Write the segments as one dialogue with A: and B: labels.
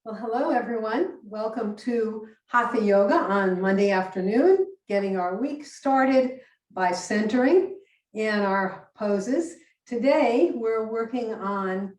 A: Well, hello, everyone. Welcome to Hatha Yoga on Monday afternoon, getting our week started by centering in our poses. Today, we're working on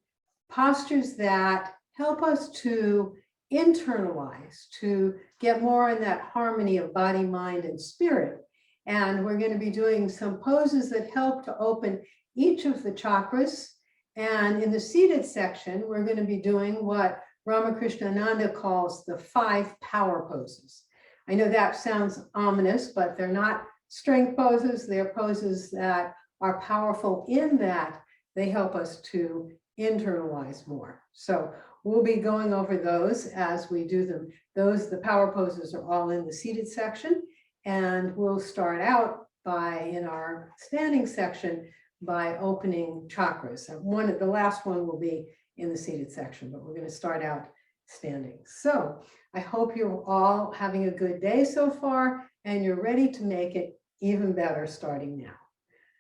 A: postures that help us to internalize, to get more in that harmony of body, mind, and spirit. And we're going to be doing some poses that help to open each of the chakras. And in the seated section, we're going to be doing what Ramakrishna Ananda calls the 5 power poses. I know that sounds ominous, but they're not strength poses. They're poses that are powerful in that they help us to internalize more. So we'll be going over those as we do them. The power poses are all in the seated section, and we'll start out in our standing section by opening chakras. The last one will be in the seated section, but we're going to start out standing. So I hope you're all having a good day so far, and you're ready to make it even better starting now.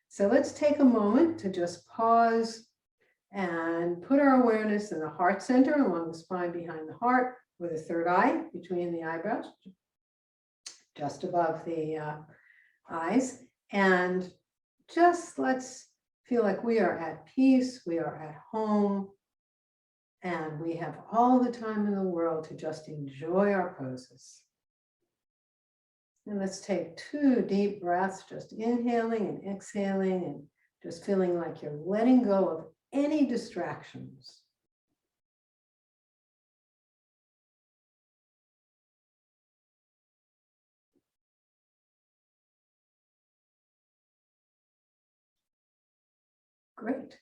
A: So let's take a moment to just pause and put our awareness in the heart center along the spine behind the heart, with a third eye between the eyebrows, just above the eyes. And just let's feel like we are at peace, we are at home, and we have all the time in the world to just enjoy our poses. And let's take 2 deep breaths, just inhaling and exhaling, and just feeling like you're letting go of any distractions. Great.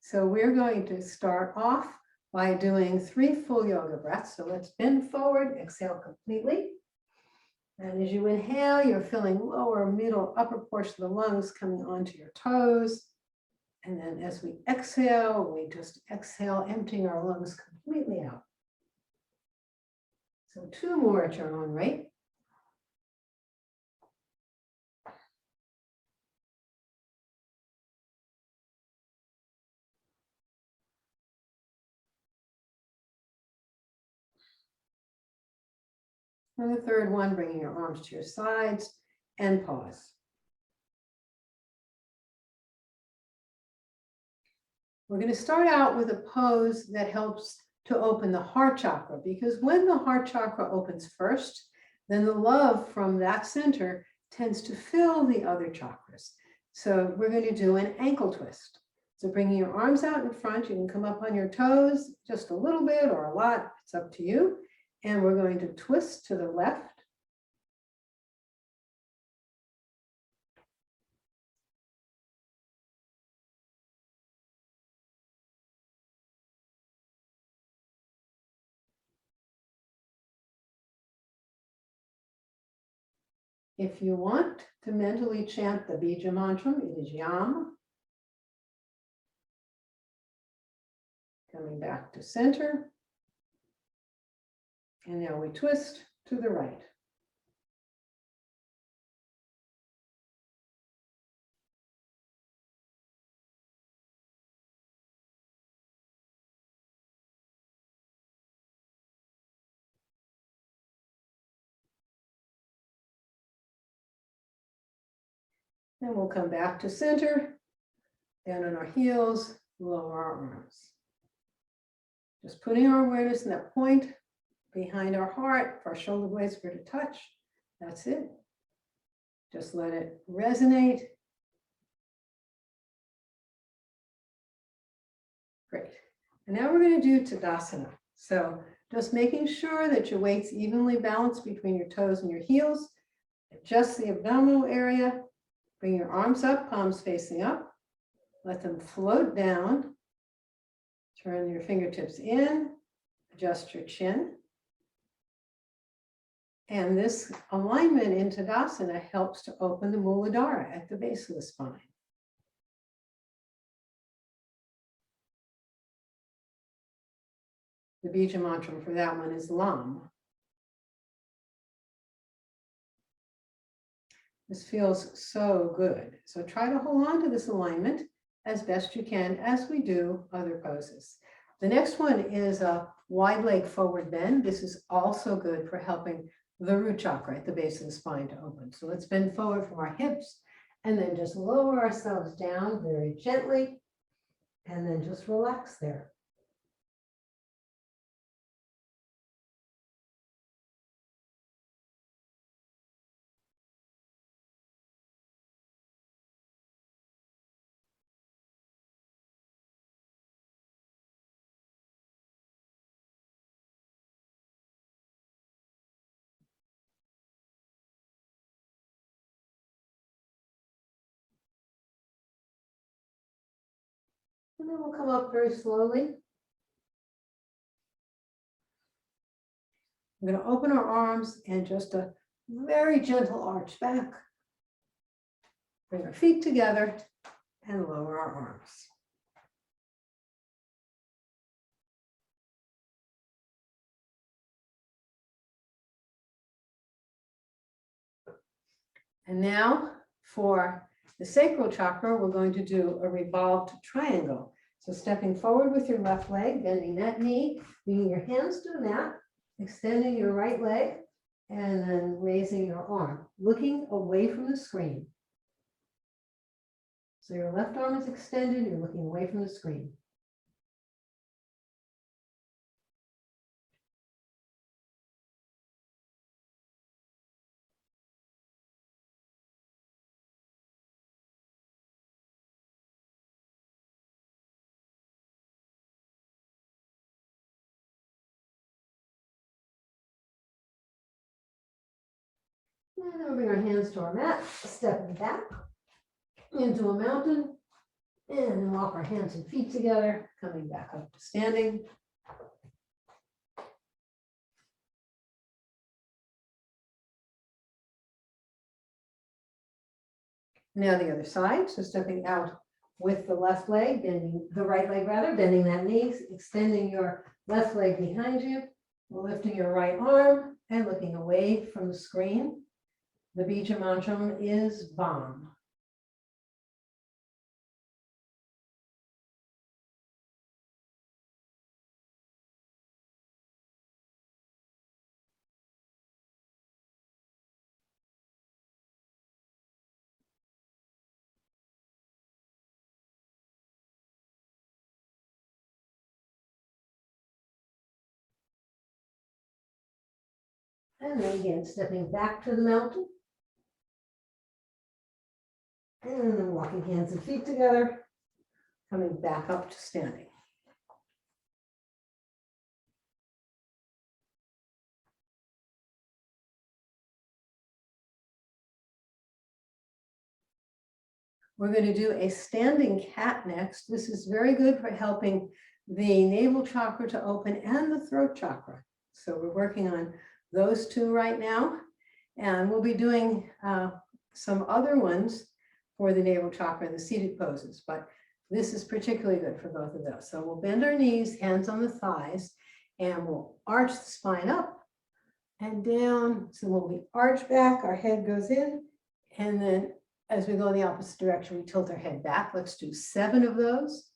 A: So we're going to start off by doing 3 full yoga breaths. So let's bend forward, exhale completely. And as you inhale, you're feeling lower, middle, upper portion of the lungs coming onto your toes. And then as we exhale, we just exhale, emptying our lungs completely out. So 2 more at your own rate. And the third one, bringing your arms to your sides and pause. We're going to start out with a pose that helps to open the heart chakra, because when the heart chakra opens first, then the love from that center tends to fill the other chakras. So we're going to do an ankle twist. So bringing your arms out in front, you can come up on your toes just a little bit or a lot, it's up to you. And we're going to twist to the left. If you want to mentally chant the bija mantra, it is Yam. Coming back to center. And now we twist to the right. Then we'll come back to center, down on our heels, lower our arms. Just putting our awareness in that point behind our heart, if our shoulder blades were to touch, that's it. Just let it resonate. Great. And now we're going to do Tadasana. So just making sure that your weight's evenly balanced between your toes and your heels. Adjust the abdominal area. Bring your arms up, palms facing up. Let them float down. Turn your fingertips in. Adjust your chin. And this alignment in Tadasana helps to open the Muladhara at the base of the spine. The bija mantra for that one is Lam. This feels so good. So try to hold on to this alignment as best you can as we do other poses. The next one is a wide leg forward bend. This is also good for helping the root chakra at the base of the spine to open. So let's bend forward from our hips and then just lower ourselves down very gently and then just relax there. And then we'll come up very slowly. We're going to open our arms and just a very gentle arch back. Bring our feet together and lower our arms. And now for the sacral chakra, we're going to do a revolved triangle. So stepping forward with your left leg, bending that knee, bringing your hands to the mat, extending your right leg, and then raising your arm, looking away from the screen. So your left arm is extended, you're looking away from the screen. And then we'll bring our hands to our mat, stepping back into a mountain, and then walk our hands and feet together, coming back up to standing. Now the other side, so stepping out with the left leg, bending the right leg rather, bending that knee, extending your left leg behind you, lifting your right arm and looking away from the screen. The bija mantra is BAM. And then again, stepping back to the mountain. And then walking hands and feet together, coming back up to standing. We're going to do a standing cat next. This is very good for helping the navel chakra to open and the throat chakra. So we're working on those two right now. And we'll be doing some other ones for the navel chakra and the seated poses, but this is particularly good for both of those. So we'll bend our knees, hands on the thighs, and we'll arch the spine up and down. So when we arch back, our head goes in, and then as we go in the opposite direction, we tilt our head back. Let's do 7 of those.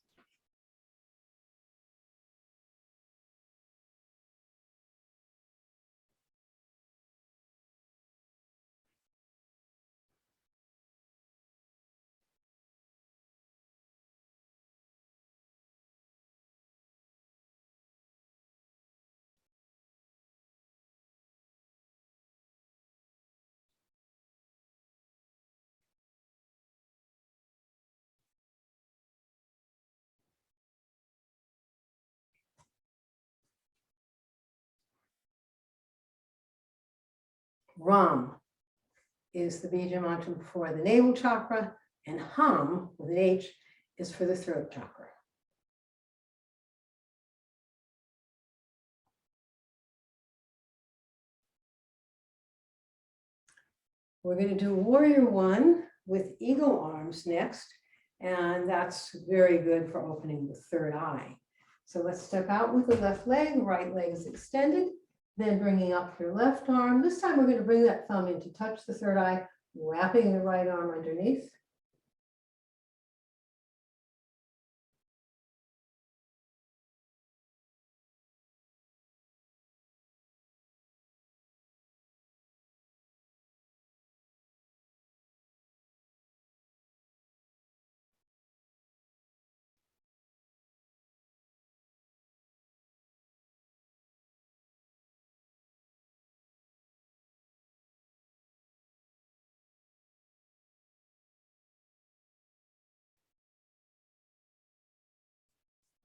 A: Ram is the bija mantra for the navel chakra, and Ham with an H is for the throat chakra. We're going to do warrior 1 with eagle arms next, and that's very good for opening the third eye. So let's step out with the left leg, right leg is extended, then bringing up your left arm. This time we're going to bring that thumb in to touch the third eye, wrapping the right arm underneath.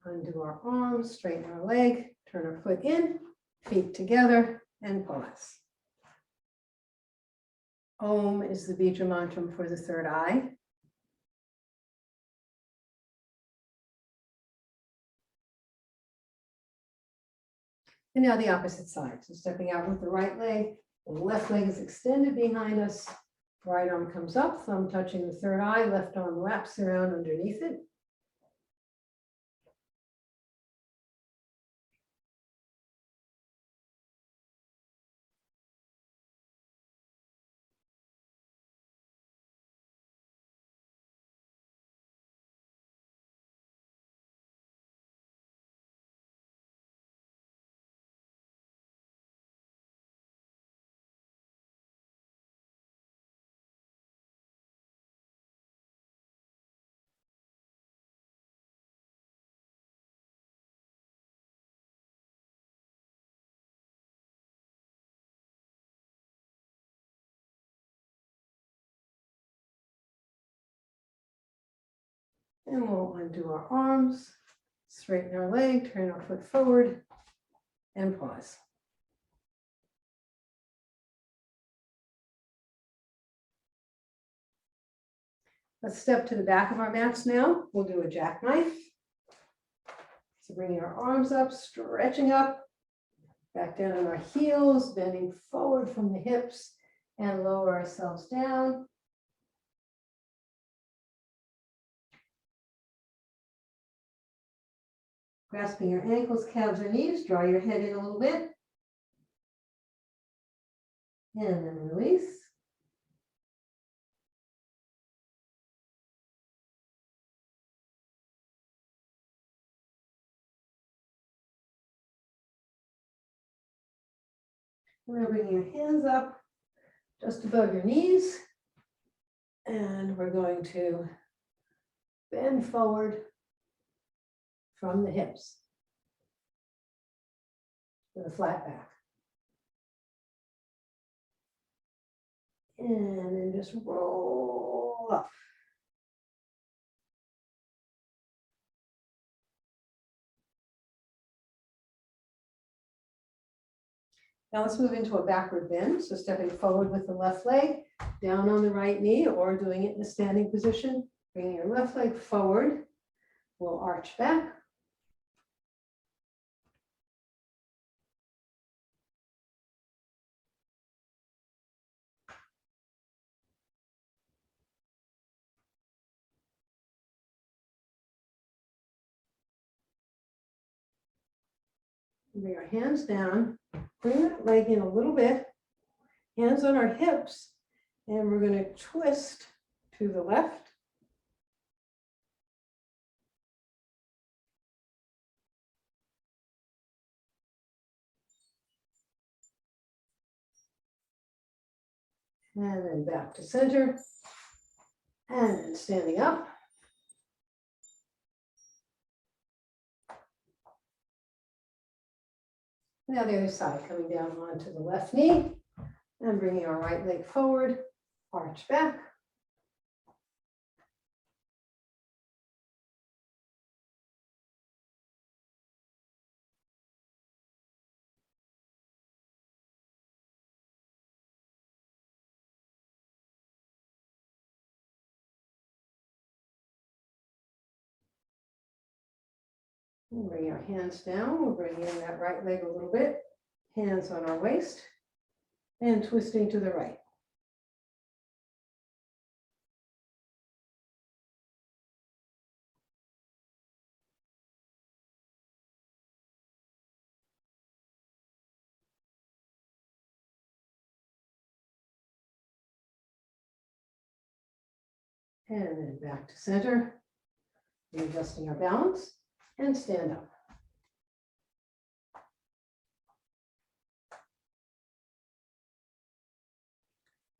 A: Undo our arms, straighten our leg, turn our foot in, feet together, and pause. Om is the bija mantra for the third eye. And now the opposite side. So stepping out with the right leg, the left leg is extended behind us. Right arm comes up, thumb touching the third eye, left arm wraps around underneath it. And we'll undo our arms, straighten our leg, turn our foot forward, and pause. Let's step to the back of our mats now. We'll do a jackknife. So bringing our arms up, stretching up, back down on our heels, bending forward from the hips, and lower ourselves down. Grasping your ankles, calves, or knees, draw your head in a little bit. And then release. We're going to bring your hands up just above your knees. And we're going to bend forward from the hips with a flat back. And then just roll up. Now let's move into a backward bend. So stepping forward with the left leg, down on the right knee, or doing it in a standing position. Bringing your left leg forward. We'll arch back. Bring our hands down. Bring that leg in a little bit. Hands on our hips. And we're going to twist to the left. And then back to center. And then standing up. Now the other side, coming down onto the left knee. And bringing our right leg forward. Arch back. We'll bring our hands down. We'll bring in that right leg a little bit. Hands on our waist. And twisting to the right. And then back to center. Readjusting our balance and stand up.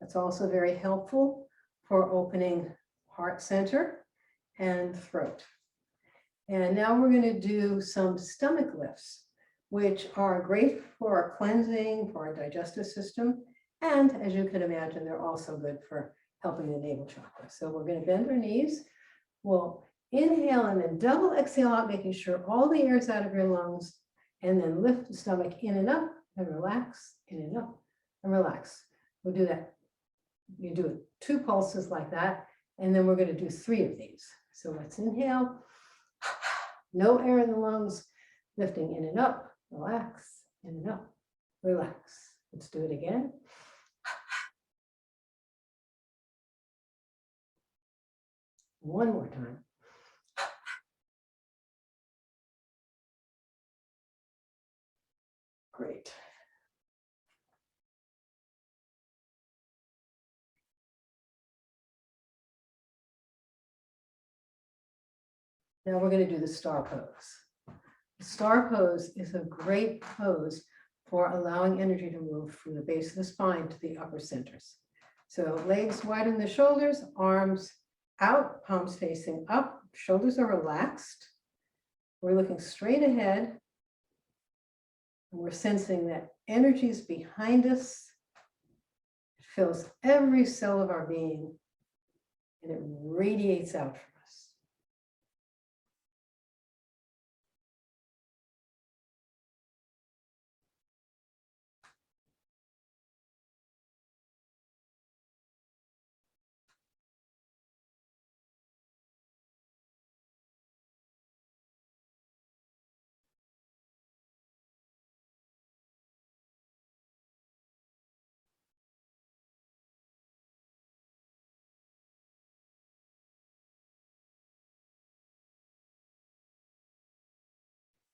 A: That's also very helpful for opening heart center and throat. And now we're going to do some stomach lifts, which are great for our cleansing, for our digestive system. And as you can imagine, they're also good for helping the navel chakra. So we're going to bend our knees. We'll Inhale and then double exhale out, making sure all the air is out of your lungs. And then lift the stomach in and up and relax, in and up and relax. We'll do that. You do it 2 pulses like that. And then we're going to do 3 of these. So let's inhale. No air in the lungs. Lifting in and up. Relax, in and up. Relax. Let's do it again. One more time. Great. Now we're going to do the star pose. The star pose is a great pose for allowing energy to move from the base of the spine to the upper centers. So legs widen the shoulders, arms out, palms facing up, shoulders are relaxed. We're looking straight ahead. And we're sensing that energy is behind us. It fills every cell of our being and it radiates out from us.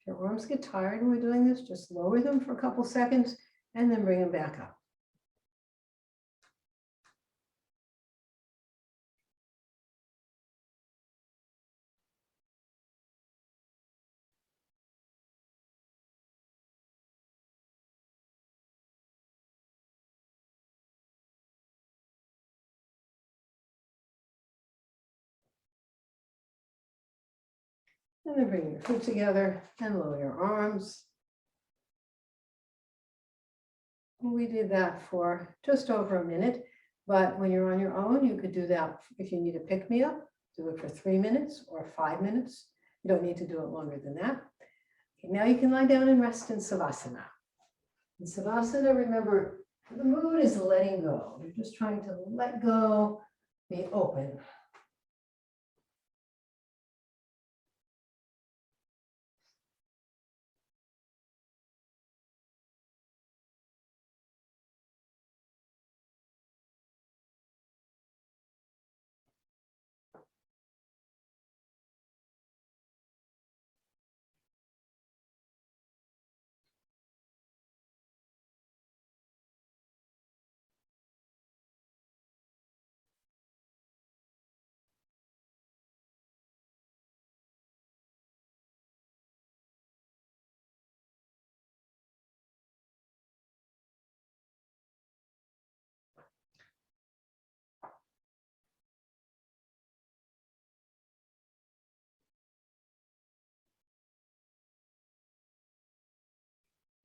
A: If your arms get tired when we're doing this, just lower them for a couple seconds and then bring them back up. And then bring your feet together and lower your arms. We did that for just over a minute, but when you're on your own, you could do that if you need a pick-me-up, do it for 3 minutes or 5 minutes. You don't need to do it longer than that. Okay, now you can lie down and rest in Savasana. In Savasana, remember, the mood is letting go. You're just trying to let go, be open.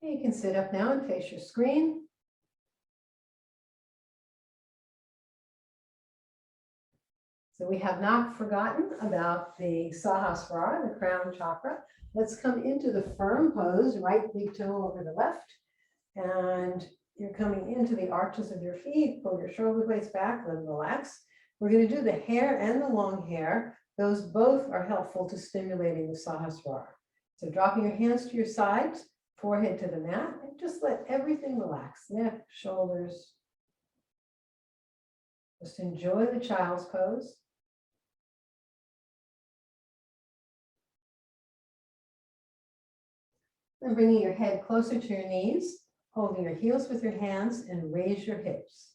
A: You can sit up now and face your screen. So we have not forgotten about the Sahasrara, the crown chakra. Let's come into the firm pose, right big toe over the left. And you're coming into the arches of your feet, pull your shoulder blades back, then relax. We're going to do the hair and the long hair. Those both are helpful to stimulating the Sahasrara. So dropping your hands to your sides, forehead to the mat, and just let everything relax. Neck, shoulders. Just enjoy the child's pose. And bringing your head closer to your knees, holding your heels with your hands and raise your hips.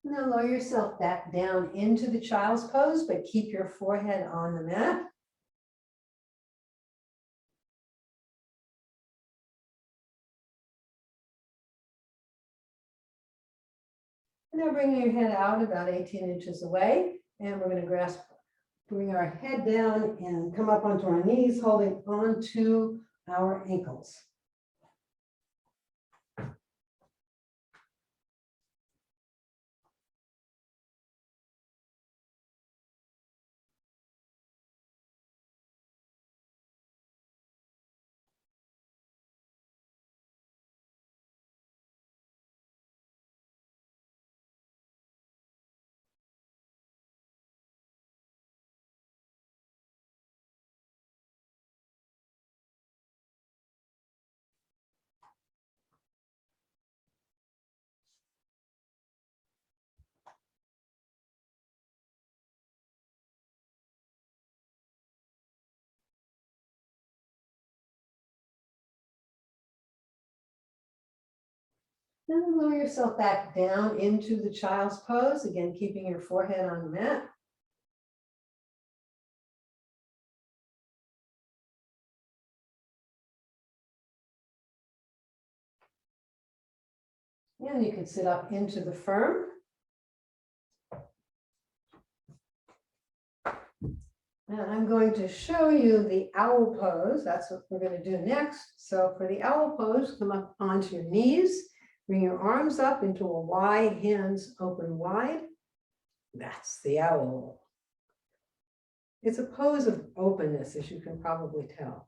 A: Now lower yourself back down into the child's pose, but keep your forehead on the mat. Now bring your head out about 18 inches away, and we're going to bring our head down and come up onto our knees, holding onto our ankles. Then lower yourself back down into the child's pose, again, keeping your forehead on the mat. And you can sit up into the firm. And I'm going to show you the owl pose. That's what we're going to do next. So for the owl pose, come up onto your knees, bring your arms up into a Y, hands open wide. That's the owl. It's a pose of openness, as you can probably tell.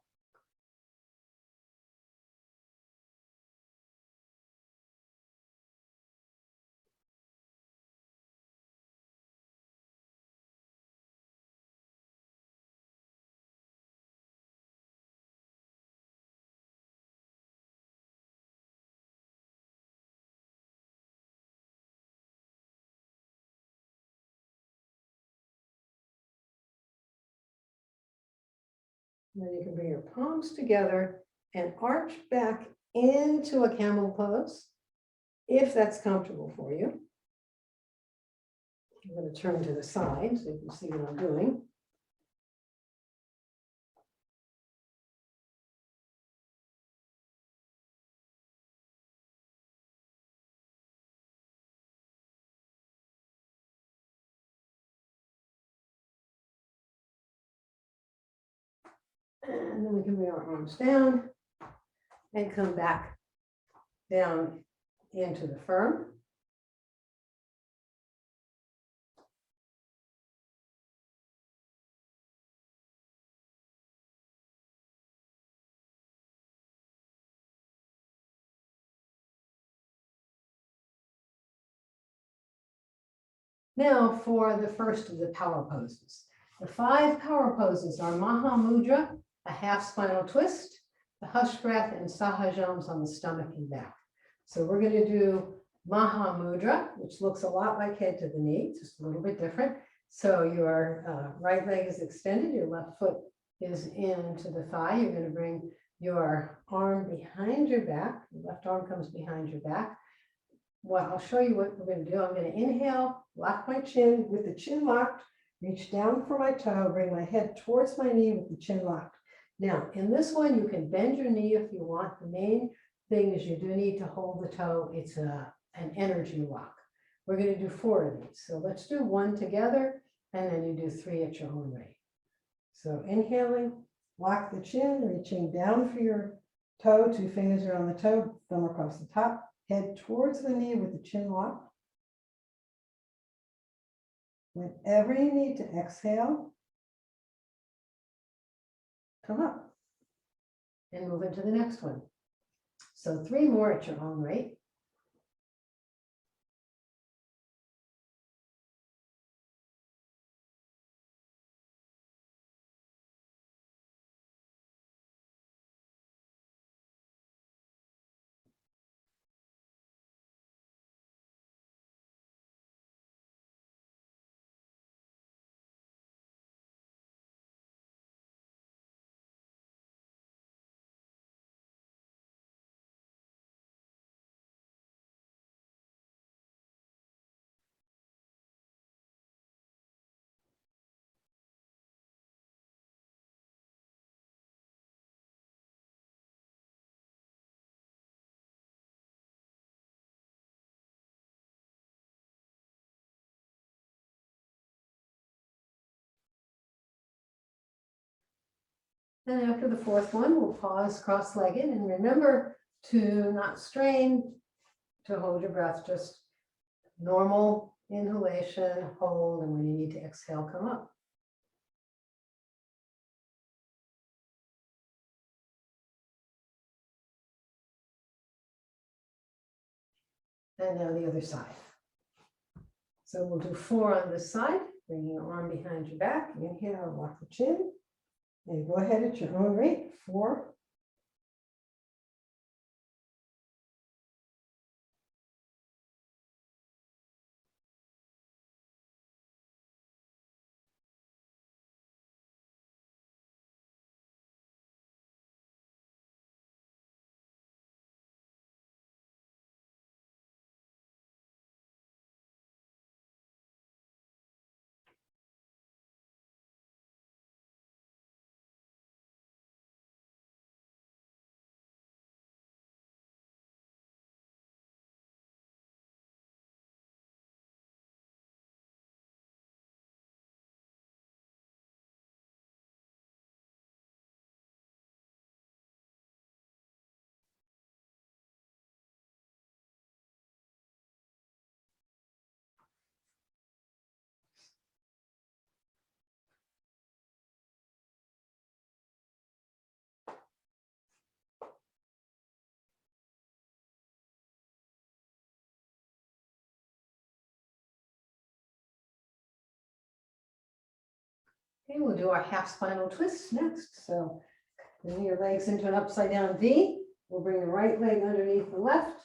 A: And then you can bring your palms together and arch back into a camel pose, if that's comfortable for you. I'm going to turn to the side so you can see what I'm doing. And then we can bring our arms down and come back down into the firm. Now for the first of the power poses. The 5 power poses are Maha Mudra, a half spinal twist, the hush breath, and Sahajams on the stomach and back. So we're going to do Maha Mudra, which looks a lot like head to the knee, just a little bit different. So your right leg is extended, your left foot is into the thigh. You're going to bring your arm behind your back. Your left arm comes behind your back. Well, I'll show you what we're going to do. I'm going to inhale, lock my chin with the chin locked, reach down for my toe, bring my head towards my knee with the chin locked. Now, in this one, you can bend your knee if you want. The main thing is you do need to hold the toe. It's an energy lock. We're going to do 4 of these. So let's do 1 together, and then you do 3 at your own rate. So inhaling, lock the chin, reaching down for your toe. 2 fingers are on the toe, thumb across the top. Head towards the knee with the chin lock. Whenever you need to exhale, come up and move into the next one. So 3 more at your own rate. And after the fourth one, we'll pause cross-legged and remember to not strain, to hold your breath, just normal inhalation, hold, and when you need to exhale, come up. And now the other side. So we'll do 4 on this side, bringing your arm behind your back. Inhale, lock the chin. And go ahead at your own rate. 4. Okay, we'll do our half spinal twist next. So bring your legs into an upside down V. We'll bring the right leg underneath the left.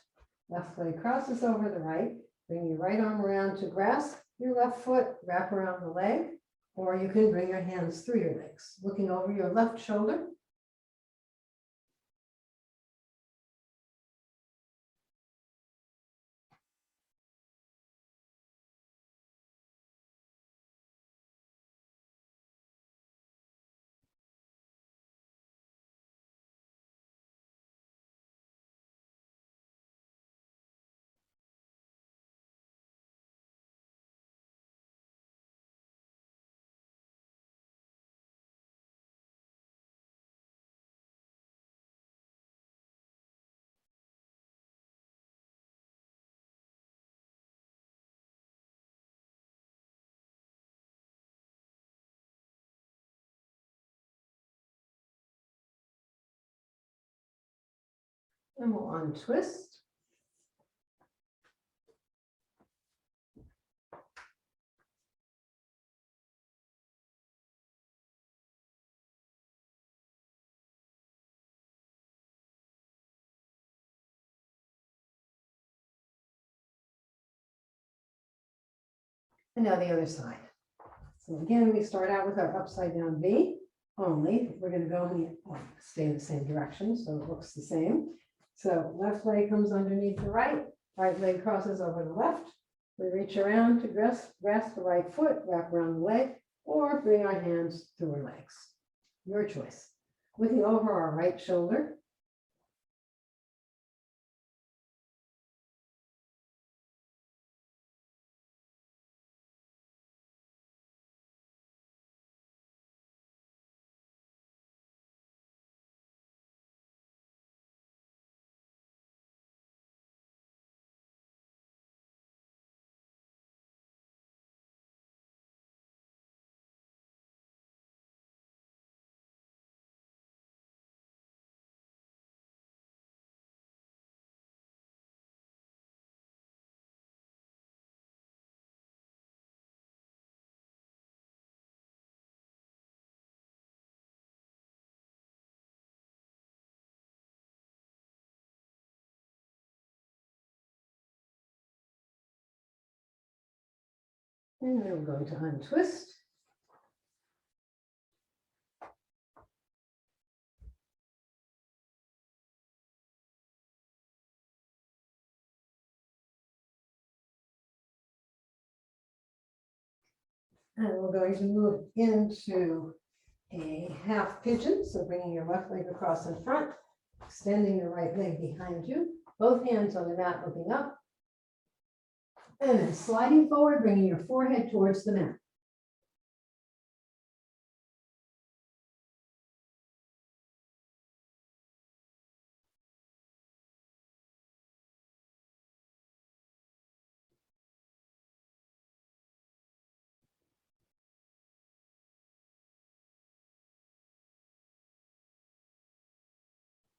A: Left leg crosses over the right. Bring your right arm around to grasp your left foot, wrap around the leg, or you can bring your hands through your legs, looking over your left shoulder. And we'll untwist. And now the other side. So again, we start out with our upside down V only. We're going to go and stay in the same direction, so it looks the same. So left leg comes underneath the right, right leg crosses over the left. We reach around to grasp the right foot, wrap around the leg, or bring our hands through our legs. Your choice. Looking over our right shoulder. And then we're going to untwist. And we're going to move into a half pigeon. So bringing your left leg across in front, extending your right leg behind you, both hands on the mat looking up. And then sliding forward, bringing your forehead towards the mat.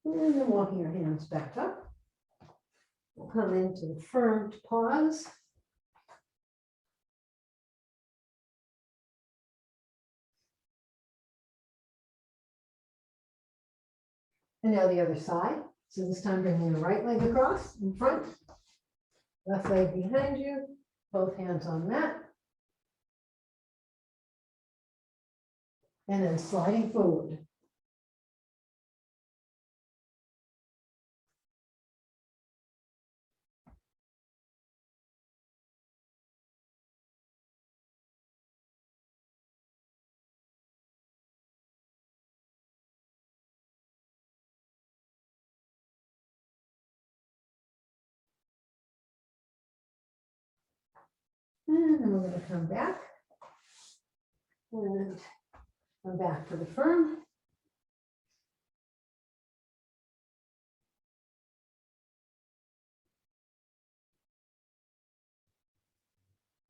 A: And then walking our hands back up. We'll come into the firm pause. And now the other side. So this time bringing the right leg across in front, left leg behind you, both hands on mat. And then sliding forward. And then we're going to come back. And come back to the firm.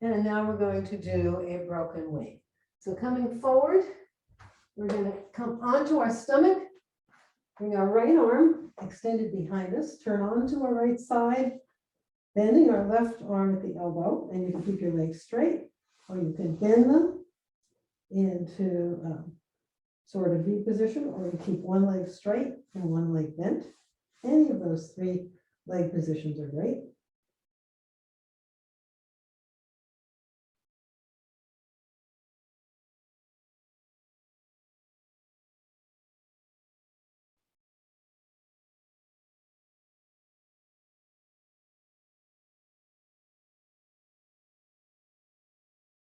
A: And now we're going to do a broken wing. So coming forward, we're going to come onto our stomach, bring our right arm extended behind us, turn onto our right side, bending our left arm at the elbow, and you can keep your legs straight, or you can bend them into sort of V position, or you keep one leg straight and one leg bent. Any of those three leg positions are great.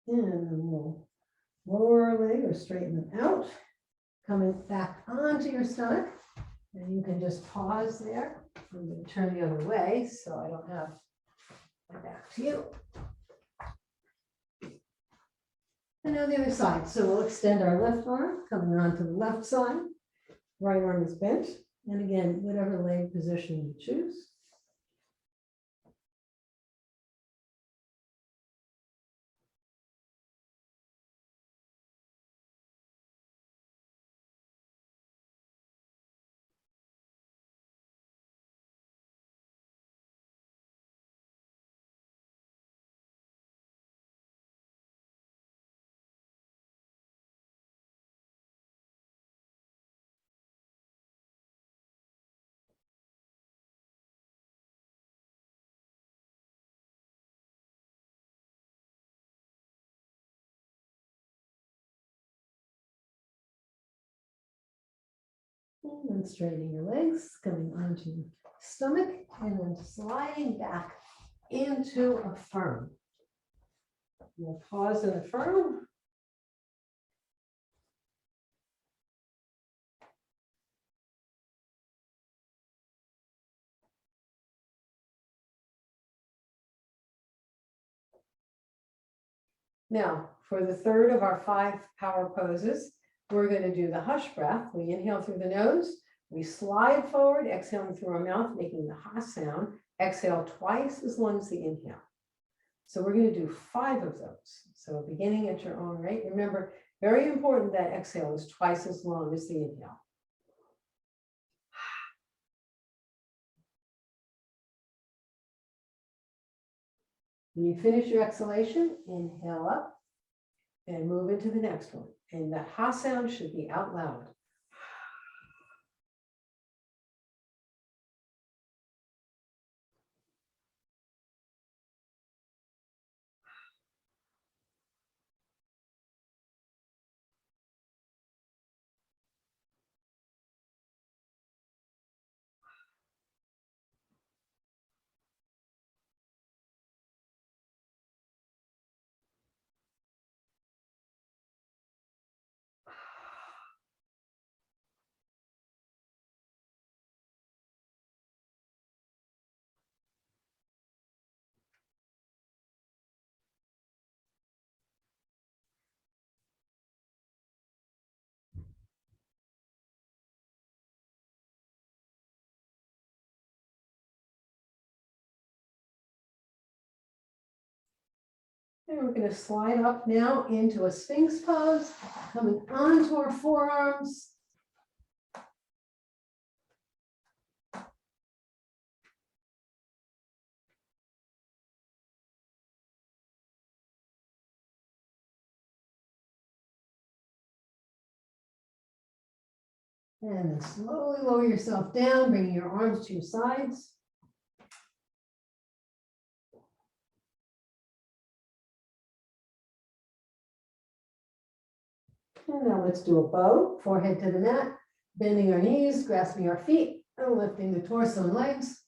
A: And then we'll lower our leg or straighten it out, coming back onto your stomach. And you can just pause there. I'm going to turn the other way so I don't have my back to you. And now the other side. So we'll extend our left arm, coming onto the left side. Right arm is bent. And again, whatever leg position you choose. And then straightening your legs, coming onto stomach, and then sliding back into a firm. We'll pause in a firm. Now, for the third of our 5 power poses, we're going to do the hush breath. We inhale through the nose, we slide forward, exhaling through our mouth, making the ha sound. Exhale twice as long as the inhale. So we're going to do 5 of those. So beginning at your own rate. Remember, very important that exhale is twice as long as the inhale. When you finish your exhalation, inhale up and move into the next one. And the ha sound should be out loud. And we're going to slide up now into a Sphinx pose, coming onto our forearms. And then slowly lower yourself down, bringing your arms to your sides. And now let's do a bow, forehead to the mat, bending our knees, grasping our feet, and lifting the torso and legs.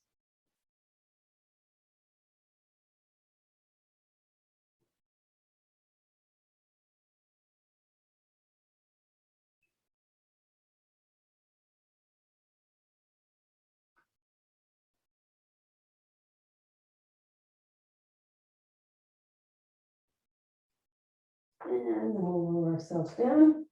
A: And then we'll lower ourselves down.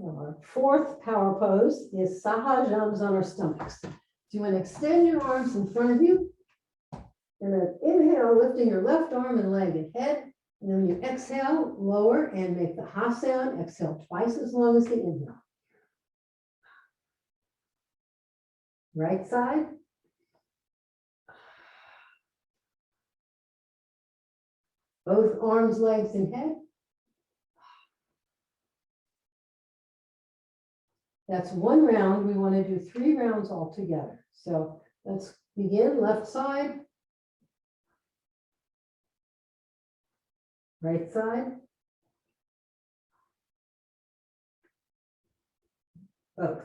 A: Our fourth power pose is Sahajams on our stomachs. So you want to extend your arms in front of you. And then inhale, lifting your left arm and leg and head. And then when you exhale, lower and make the ha sound. Exhale twice as long as the inhale. Right side. Both arms, legs, and head. That's one round. We want to do 3 rounds all together. So let's begin. Left side. Right side. Both.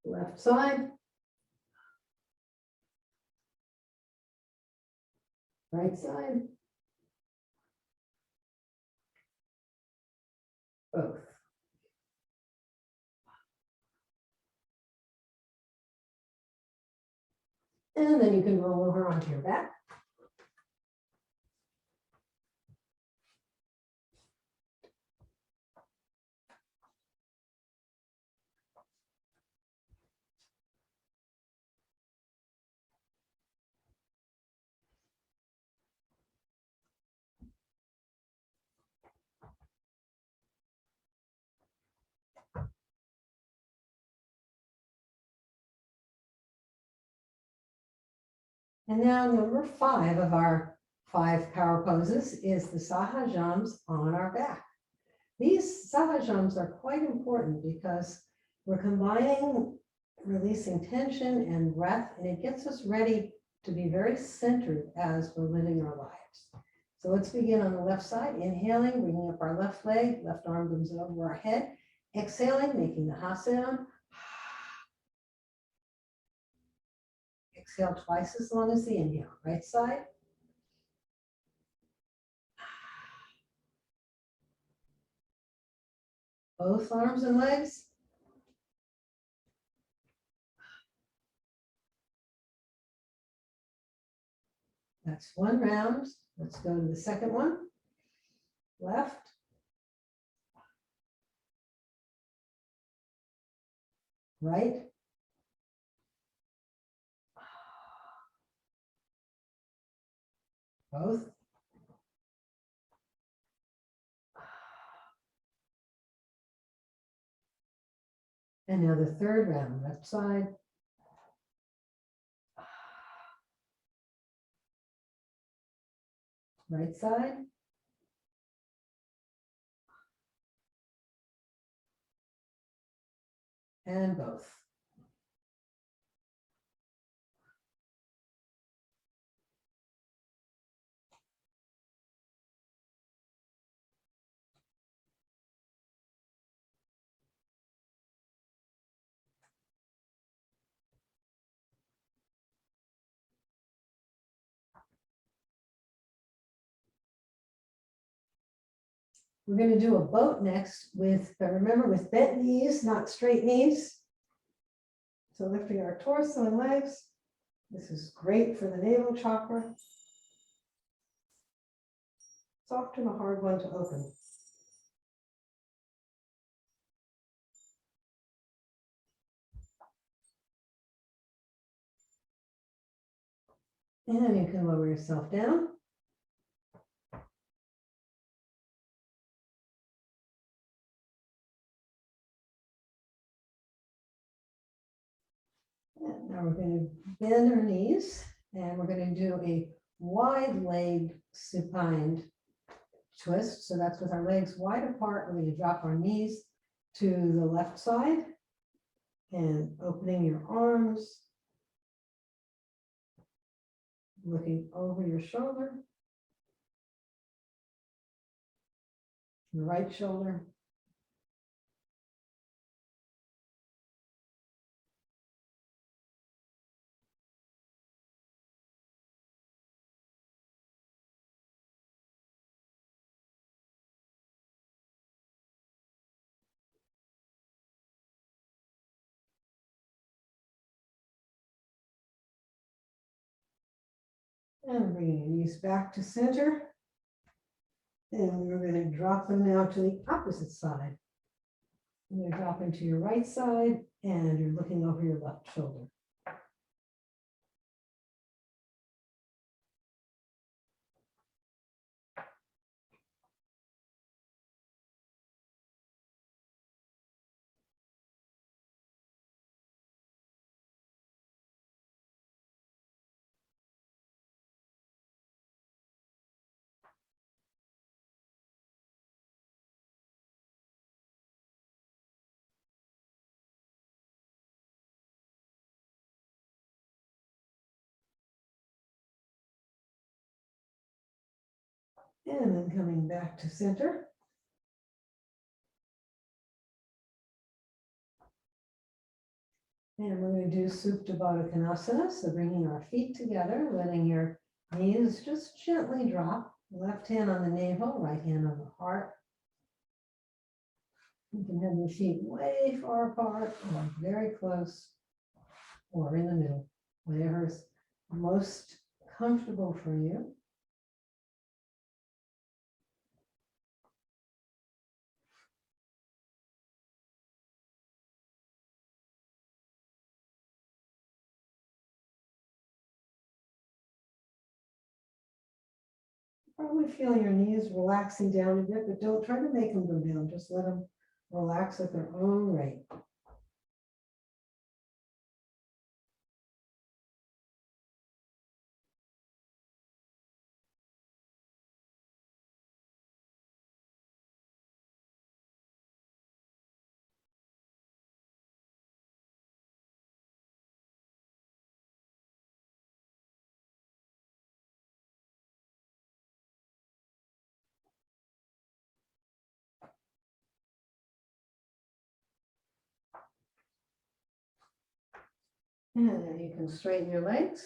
A: Left side. Right side. Both. And then you can roll over onto your back. And now number 5 of our 5 power poses is the Sahajams on our back. These Sahajams are quite important because we're combining releasing tension and breath, and it gets us ready to be very centered as we're living our lives. So let's begin on the left side, inhaling, bringing up our left leg, left arm comes over our head, exhaling, making the ha sound. Exhale twice as long as the inhale. Right side. Both arms and legs. That's one round. Let's go to the second one. Left. Right. Both. And now the third round, left side. Right side. And both. We're going to do a boat next with, but remember, with bent knees, not straight knees. So lifting our torso and legs. This is great for the navel chakra. It's often a hard one to open. And you can lower yourself down. And now we're going to bend our knees and we're going to do a wide leg supine twist. So that's with our legs wide apart. We're going to drop our knees to the left side and opening your arms, looking over your shoulder, your right shoulder. And bringing your knees back to center. And we're going to drop them now to the opposite side. You're going to drop into your right side and you're looking over your left shoulder. And then coming back to center. And we're going to do Supta Baddha Konasana. So bringing our feet together, letting your knees just gently drop. Left hand on the navel, right hand on the heart. You can have your feet way far apart or very close or in the middle, whatever's most comfortable for you. Probably feel your knees relaxing down a bit, but don't try to make them go down. Just let them relax at their own rate. And then you can straighten your legs,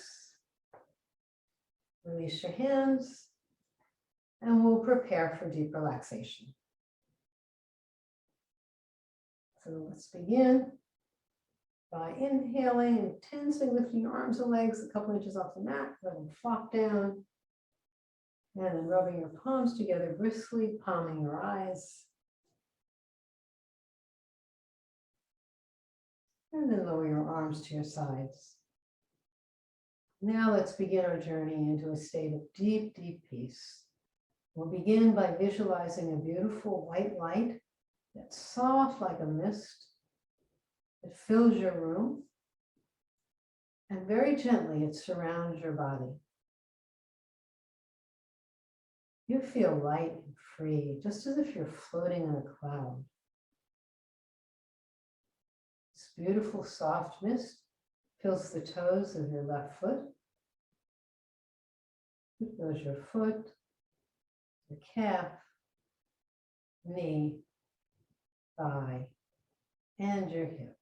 A: release your hands, and we'll prepare for deep relaxation. So let's begin by inhaling, intensely lifting your arms and legs a couple inches off the mat, let them flop down, and then rubbing your palms together briskly, palming your eyes. And then lower your arms to your sides. Now let's begin our journey into a state of deep, deep peace. We'll begin by visualizing a beautiful white light that's soft like a mist. It fills your room. And very gently it surrounds your body. You feel light and free, just as if you're floating in a cloud. This beautiful soft mist fills the toes of your left foot. It fills your foot, your calf, knee, thigh, and your hip.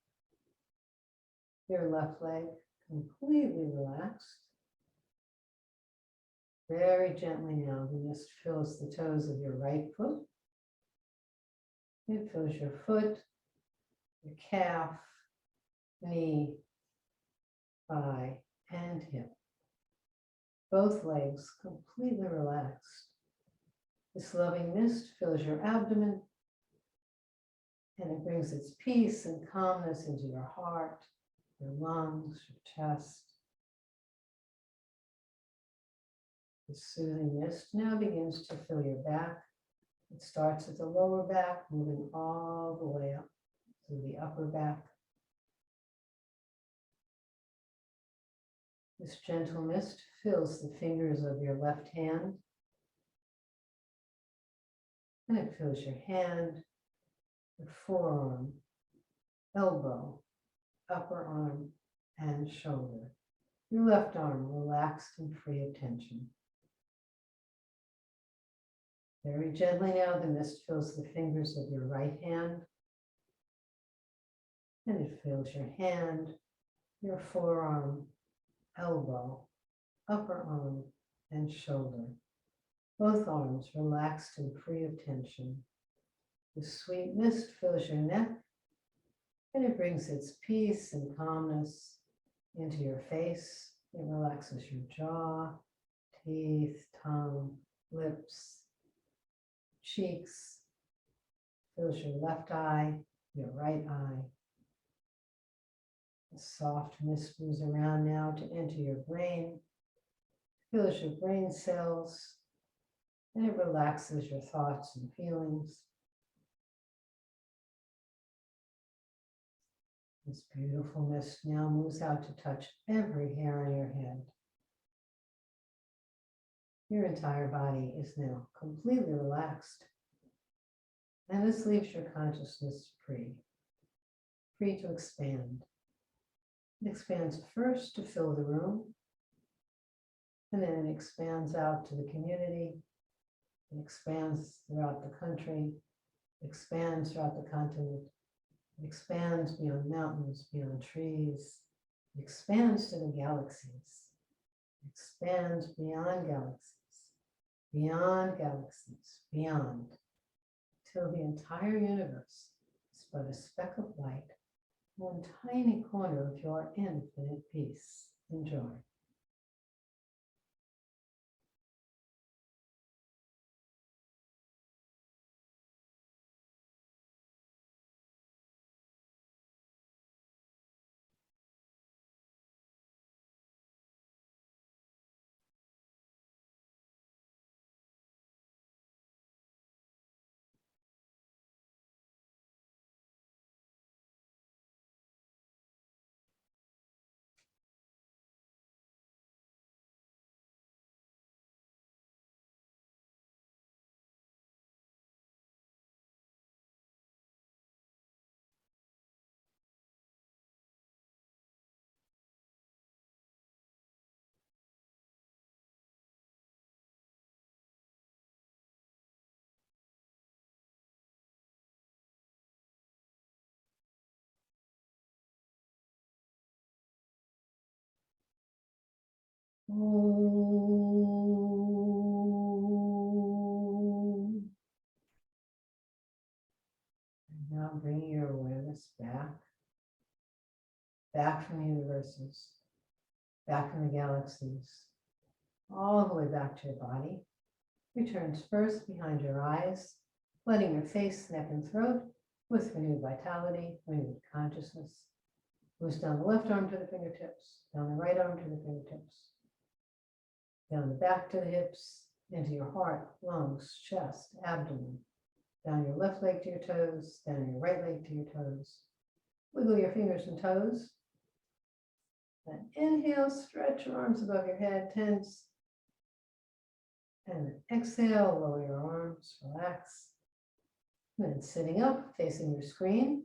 A: Your left leg completely relaxed. Very gently now, the mist fills the toes of your right foot. It fills your foot, your calf, knee, thigh, and hip. Both legs completely relaxed. This loving mist fills your abdomen, and it brings its peace and calmness into your heart, your lungs, your chest. The soothing mist now begins to fill your back. It starts at the lower back, moving all the way up to the upper back. This gentle mist fills the fingers of your left hand, and it fills your hand, your forearm, elbow, upper arm, and shoulder. Your left arm relaxed and free of tension. Very gently now, the mist fills the fingers of your right hand, and it fills your hand, your forearm, elbow, upper arm, and shoulder. Both arms relaxed and free of tension. The sweet mist fills your neck, and it brings its peace and calmness into your face. It relaxes your jaw, teeth, tongue, lips, cheeks, fills your left eye, your right eye. The soft mist moves around now to enter your brain, fills your brain cells, and it relaxes your thoughts and feelings. This beautiful mist now moves out to touch every hair on your head. Your entire body is now completely relaxed. And this leaves your consciousness free to expand. It expands first to fill the room, and then it expands out to the community. It expands throughout the country, expands throughout the continent. It expands beyond mountains, beyond trees. It expands to the galaxies. It expands beyond galaxies, beyond, till the entire universe is but a speck of light, one tiny corner of your infinite peace and joy. Om. And now bring your awareness back from the universes, back from the galaxies, all the way back to your body. Returns first behind your eyes, letting your face, neck, and throat with renewed vitality, renewed consciousness. Moves down the left arm to the fingertips, down the right arm to the fingertips, down the back to the hips, into your heart, lungs, chest, abdomen, down your left leg to your toes, down your right leg to your toes. Wiggle your fingers and toes. Then inhale, stretch your arms above your head, tense. And then exhale, lower your arms, relax. And then sitting up, facing your screen.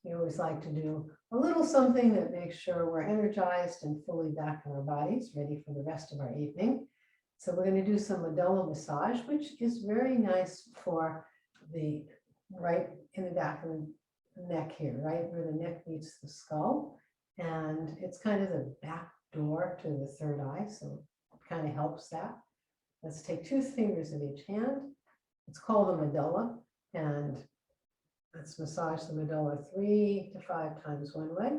A: We always like to do a little something that makes sure we're energized and fully back in our bodies, ready for the rest of our evening. So we're going to do some medulla massage, which is very nice for the right in the back of the neck here, right where the neck meets the skull. And it's kind of the back door to the third eye, so it kind of helps that. Let's take 2 fingers of each hand. It's called the medulla, and let's massage the medulla 3 to 5 times one way,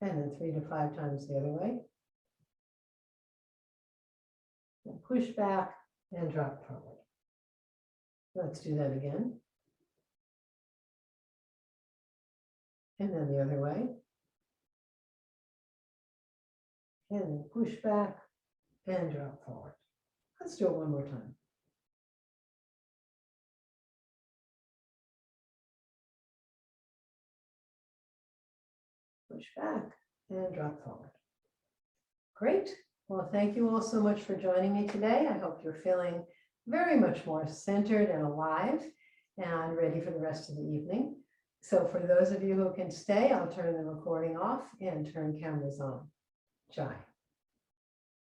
A: and then 3 to 5 times the other way. And push back and drop forward. Let's do that again. And then the other way. And then push back and drop forward. Let's do it one more time. push back and drop forward. Great. Well, thank you all so much for joining me today. I hope you're feeling very much more centered and alive and ready for the rest of the evening. So for those of you who can stay, I'll turn the recording off and turn cameras on. Jai.